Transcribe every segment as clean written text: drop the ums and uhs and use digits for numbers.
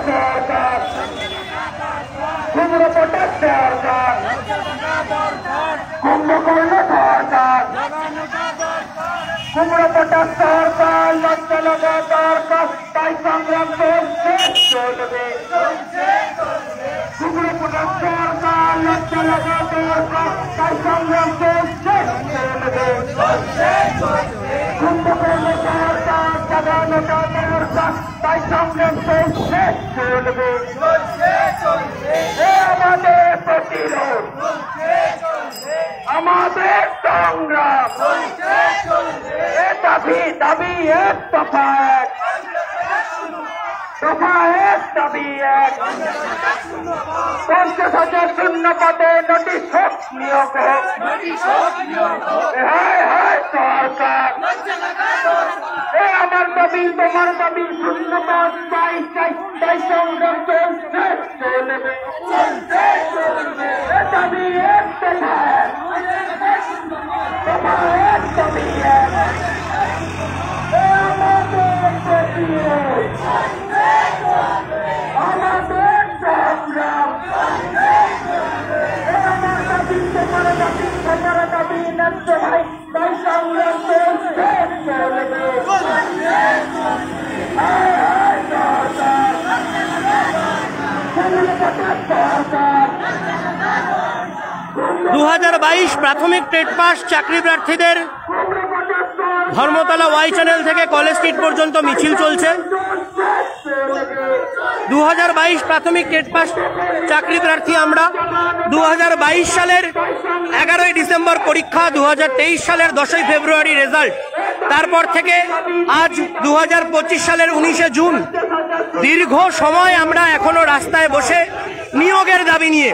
সরকার কুমড়োপটা সরকার কুম্ভকর্ণ সরকার কুমড়োপটা সরকার লজ্জা লাগা দরকার তাই সংগ্রাম চলবে কুমড়োপটা সরকার লজ্জা লাগা দরকার তাই সংগ্রাম চলবে কুম্ভকর্ণ সরকার জাগানোটা দরকার তাই সংগ্রাম চলবে আমাদের প্রতিরোধ আমাদের সংগ্রাম দাবি দাবি এক দফা এক দফা এক দাবি এক 50,000 শূন্য পদে নোটিশ হোক নিয়োগ হোক সরকার আমার দাবি তোমার দাবি শূন্য পদ চাই চাই তাই সংগ্রাম চলবে দাবি এক দফা এক দাবি এক আমাদের প্রতিরোধ আমাদের সংগ্রাম আমার দাবি তোমার দাবি তোমার দাবি ন্যায্য ভাই তাই সংগ্রাম চলবে সরকার 2022 প্রাথমিক ট্রেড পাস চাকরি প্রার্থীদের ধর্মতলা ওয়াই চ্যানেল থেকে কলেজ স্ট্রিট পর্যন্ত মিছিল চলছে। 2022 প্রাথমিক ট্রেড পাস চাকরি প্রার্থী আমরা 2022 সালের 11ই ডিসেম্বর পরীক্ষা, 2023 সালের 10ই ফেব্রুয়ারি রেজাল্ট, তারপর থেকে আজ 2025 সালের 19শে জুন দীর্ঘ সময় আমরা এখনো রাস্তায় বসে নিয়োগের দাবি নিয়ে।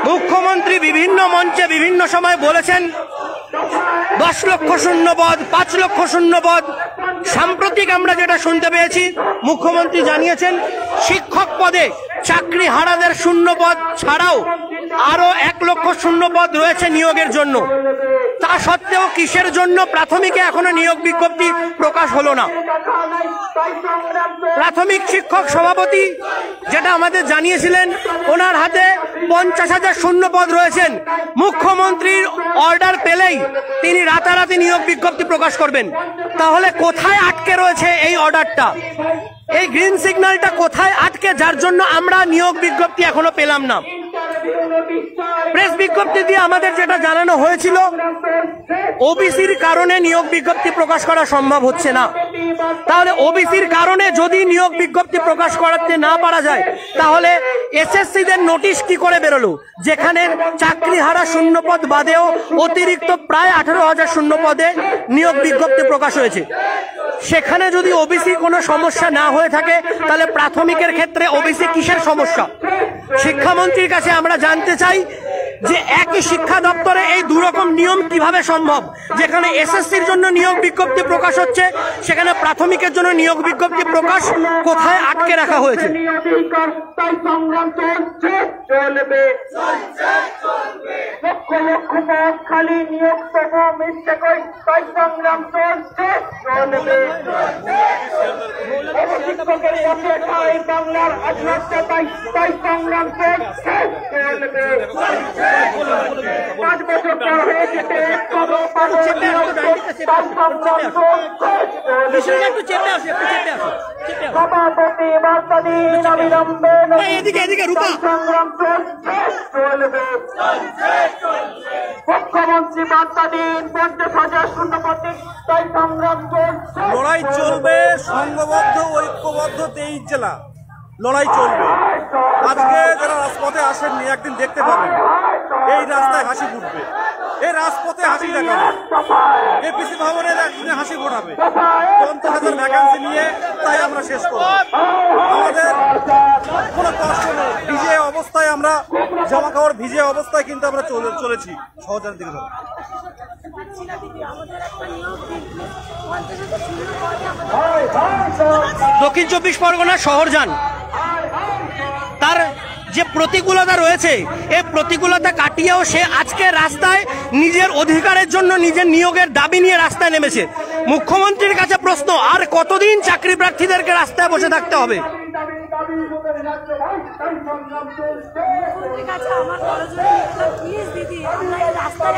মুখ্যমন্ত্রী বিভিন্ন মঞ্চে বিভিন্ন সময় বলেছেন 10 লক্ষ শূন্য পদ, 5 লক্ষ শূন্য পদ। সাম্প্রতিক আমরা যেটা শুনতে পেয়েছি, মুখ্যমন্ত্রী জানিয়েছেন শিক্ষক পদে চাকরি হারাদের শূন্য পদ ছাড়াও আরো 1 লক্ষ শূন্য পদ রয়েছে নিয়োগের জন্য। তা সত্ত্বেও কিসের জন্য প্রাথমিকে এখনো নিয়োগ বিজ্ঞপ্তি প্রকাশ হলো না? প্রাথমিক শিক্ষক সভাপতি যেটা আমাদের জানিয়েছিলেন, ওনার হাতে 50,000 শূন্য পদ রয়েছেন। মুখ্যমন্ত্রীর অর্ডার পেলেই তিনি রাতারাতি নিয়োগ বিজ্ঞপ্তি প্রকাশ করবেন। তাহলে কোথায় আটকে রয়েছে এই অর্ডারটা? এই গ্রিন সিগন্যালটা কোথায় আটকে, যার জন্য আমরা নিয়োগ বিজ্ঞপ্তি এখনো পেলাম না? প্রেস বিজ্ঞপ্তি দিয়ে আমাদের যেটা জানানো হয়েছিল, ওবিসির কারণে নিয়োগ বিজ্ঞপ্তি প্রকাশ করা সম্ভব হচ্ছে না। তাহলে ওবিসির কারণে যদি নিয়োগ বিজ্ঞপ্তি প্রকাশ করাতে না পারা যায়, তাহলে এসএসসিদের নোটিশ কি করে বেরোলো, যেখানে চাকরি হারা শূন্য পদ বাদেও অতিরিক্ত প্রায় 18,000 শূন্য পদে নিয়োগ বিজ্ঞপ্তি প্রকাশ হয়েছে। সেখানে যদি ওবিসি কোনো সমস্যা না হয়ে থাকে, তাহলে প্রাথমিকের ক্ষেত্রে ওবিসি কিসের সমস্যা? শিক্ষামন্ত্রীর কাছে আমরা জানতে চাই যে একই শিক্ষা দপ্তরে এই দুরকম নিয়ম কিভাবে সম্ভব? যেখানে এসএসসির জন্য নিয়োগ বিজ্ঞপ্তি প্রকাশ হচ্ছে, সেখানে প্রাথমিকের জন্য নিয়োগ বিজ্ঞপ্তি প্রকাশ কোথায় আটকে রাখা হয়েছে? লক্ষ লক্ষ পদ খালি নিয়োগ তবু মিথ্যে কই, তাই সংগ্রাম চলছে চলবে। শিক্ষকের পথে ঠাই বাংলার আত্মহত্যা, তাই সংগ্রাম চলছে চলবে। 5 বছর পর হয়ে যেতে সভাপতি বার্তা দিন অবিলম্বে সংগ্রাম চলছে চলবে। মুখ্যমন্ত্রী বার্তা দিন 50,000 শূন্য পদে, তাই সংগ্রাম চলছে। লড়াই চলবে, সংঘবদ্ধ ঐক্যবদ্ধ 23 জেলা লড়াই চলবে। আজকে যারা রাজপথে আসেননি, একদিন দেখতে পাবেন এই রাস্তায় হাসি ফুটবে, এই রাজপথে হাসি দেখাবে, এপিসি ভবনের একদিনে হাসি ফোটাবে। 50,000 ভ্যাকান্সি নিয়ে তাই আমরা শেষ করব। আমাদের কোনো কষ্ট নেই, ভিজে অবস্থায় আমরা জামা কাপড় ভিজে অবস্থায় কিন্তু আমরা চলেছি সহজার দিকে ধরে। দক্ষিণ 24 পরগনা শহর যান, তার যে প্রতিকূলতা রয়েছে, এই প্রতিকূলতা কাটিয়েও সে আজকে রাস্তায় নিজের অধিকারের জন্য, নিজের নিয়োগের দাবি নিয়ে রাস্তায় নেমেছে। মুখ্যমন্ত্রীর কাছে প্রশ্ন, আর কতদিন চাকরি প্রার্থীদেরকে রাস্তায় বসে থাকতে হবে? মুখ্যমন্ত্রীর কাছে আমার বড়জোর প্লিজ দিদি, আমরা এই রাস্তায়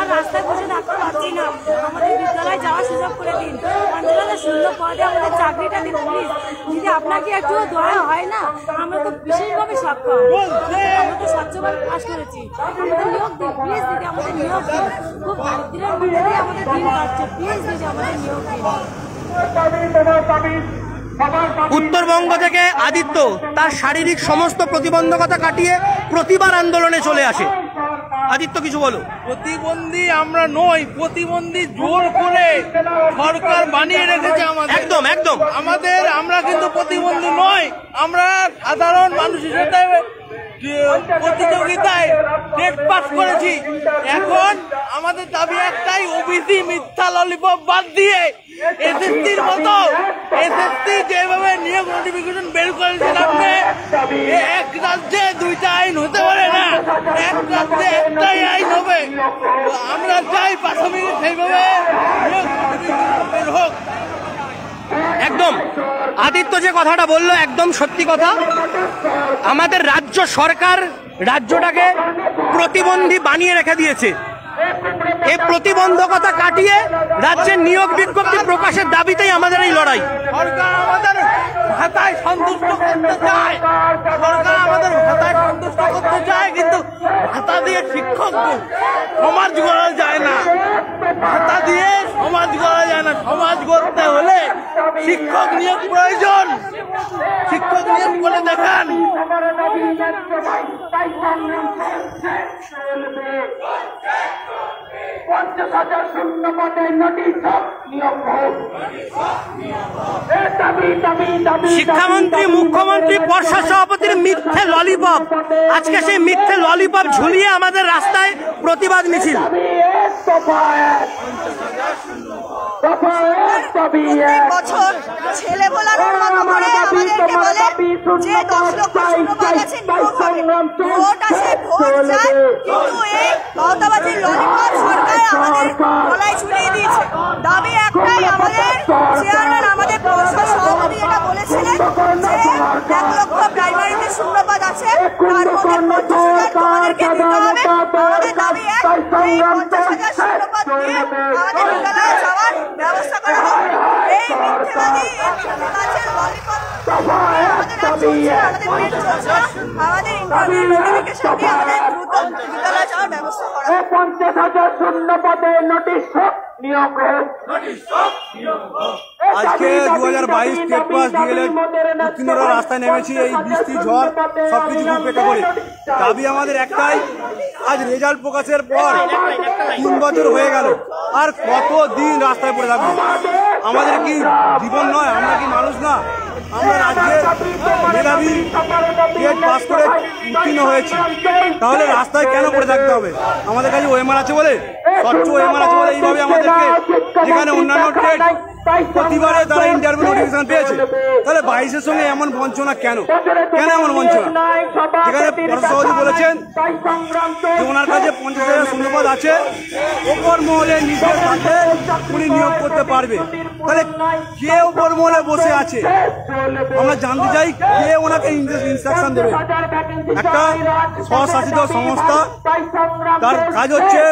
আর রাস্তায় বসে থাকতে পারছি না, আমাদের বিদ্যালয়ে যাওয়ার সুযোগ করে দিন, 50,000 শূন্য পদে আমাদের চাকরিটা দিন প্লিজ দিদি। আপনাকে একটু দয়া হয় না? আমরা তো বিশেষভাবে সক্ষম, আমরা তো স্বচ্ছভাবে পাস করেছি, আমাদের নিয়োগ দিন প্লিজ দিদি, আমাদের নিয়োগ দিন। খুব দারিদ্রের মধ্যে দিয়ে আমাদের দিন কাটছে, প্লিজ দিদি আমাদের নিয়োগ দিন। উত্তরবঙ্গ থেকে আদিত্য তার শারীরিক সমস্ত প্রতিবন্ধকতা কাটিয়ে প্রতিবার আন্দোলনে চলে আসে। আদিত্য কিছু বলো। প্রতিবন্ধী আমরা নই, প্রতিবন্ধী জোর করে সরকার বানিয়ে রেখেছে আমাদের। একদম একদম আমরা কিন্তু প্রতিবন্ধী নই, আমরা সাধারণ মানুষ হিসেবে প্রতিযোগিতায় টেট পাস করেছি। এখন আমাদের দাবি একটাই, ওবিসি মিথ্যা ললিপপ বাদ দিয়ে এসএসসির মতো এসএসসি যেভাবে নিয়োগ নোটিফিকেশন বের করেছেন আপনি, এক রাজ্যে দুইটা আইন হতে পারে না, এক রাজ্যে একটাই আইন হবে। আমরা চাই প্রাথমিক সেইভাবে নিয়োগ নোটিফিকেশন বের হোক। একদম আদিত্য যে কথাটা বললো একদম সত্যি কথা। আমাদের রাজ্য সরকার রাজ্যটাকে প্রতিবন্ধী বানিয়ে রেখে দিয়েছে। এই প্রতিবন্ধকতা কাটিয়ে রাজ্যের নিয়োগ বিজ্ঞপ্তি প্রকাশের দাবিতেই আমাদের এই লড়াই। সরকার আমাদের ভাতায় সন্তুষ্ট করতে চায়, সরকার আমাদের ভাতায় সন্তুষ্ট করতে চায়, কিন্তু ভাতা দিয়ে শিক্ষক সমাজ গড়া যায় না, ভাতা দিয়ে সমাজ গড়া যায় না। সমাজ গড়তে হলে শিক্ষক নিয়োগ প্রয়োজন, শিক্ষক নিয়োগ করে দেখান। 50,000 শূন্য পদে নোটিশ নিয়োগ হোক। শিক্ষামন্ত্রী, মুখ্যমন্ত্রী, পর্ষদ সভাপতির মিথ্যে ললিপপ, আজকে সেই মিথ্যে ললিপপ ঝুলিয়ে আমাদের রাস্তায় প্রতিবাদ মিছিল। বছর ছেলে বলানোর মতো করে আমাদেরকে বলে যে 10 লক্ষ শূন্যপদ আছে, ভোট আছে, ভোট চাই, কিন্তু এই মমতাবাজির ললিপপ সরকার আমাদের গলায় ঝুলিয়ে দিয়েছে। দাবি একটাই, আমাদের চেয়ারম্যান, আমাদের পর্ষদ সভাপতি যেটা বলেছিলেন যে 1 লক্ষ প্রাইমারিতে শূন্যপদ আছে, তার মধ্যে 50,000 তোমাদেরকে দিতে হবে। আমাদের দাবি এক, এই 50,000 শূন্যপদ দিয়ে আমাদের বিদ্যালয়ে যাওয়ার ব্যবস্থা করা হোক। এই মিথ্যেবাদী মিথ্যেবাজের ললিপপ আমাদের চলছে, আমাদের পেট চলছে না, আমাদের ইন্টারভিউ নোটিফিকেশন দিয়ে আমাদের দ্রুত বিদ্যালয়ে যাওয়ার ব্যবস্থা করা হোক। 50,000 শূন্য পদে নোটিশ নিয়োগ হোক। আজকে 2022 টেট পাস ডিএলএড উত্তীর্ণরা রাস্তায় নেমেছি এই বৃষ্টি ঝড় সবকিছু উপেক্ষা করে। দাবি আমাদের একটাই, আজ রেজাল্ট প্রকাশের পর 3 বছর হয়ে গেল, আর কত দিন রাস্তায় পড়ে থাকবো? আমাদের কি জীবন নয়? আমরা কি মানুষ না? আমরা রাজ্যে মেধাবী টেট পাস করে উত্তীর্ণ হয়েছি, তাহলে রাস্তায় কেন পড়ে থাকতে হবে? আমাদের কাছে ওএমআর আছে বলে, স্বচ্ছ ওএমআর আছে বলে এইভাবে আমাদেরকে, যেখানে অন্যান্য টেট প্রতিবারে তারা ইন্টারভিউ নোটিফিকেশন পেয়েছে, তাহলে 22-এর সঙ্গে এমন বঞ্চনা কেন? কেন এমন বঞ্চনা? যেখানে পর্ষদ বলেছেন যে ওনার কাছে 50,000 শূন্যপদ আছে, ওপর মহলে নির্দেশ থাকলে উনি নিয়োগ করতে পারবে, তাহলে কে ওপর মহলে বসে আছে? আমরা জানতে চাই কে ওনাকে ইনস্ট্রাকশন দেবে। একটা স্বশাসিত সংস্থা, তার কাজ হচ্ছে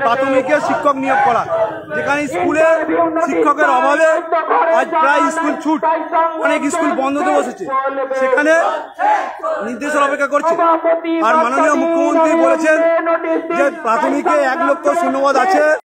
প্রাথমিকে শিক্ষক নিয়োগ করা, যেখানে স্কুলে শিক্ষকের অভাবে আজ প্রায় স্কুল ছুট, অনেক স্কুল বন্ধতে বসেছে, সেখানে নির্দেশের অপেক্ষা করছে। আর মাননীয় মুখ্যমন্ত্রী বলেছেন যে প্রাথমিকে 1 লক্ষ শূন্যপদ আছে।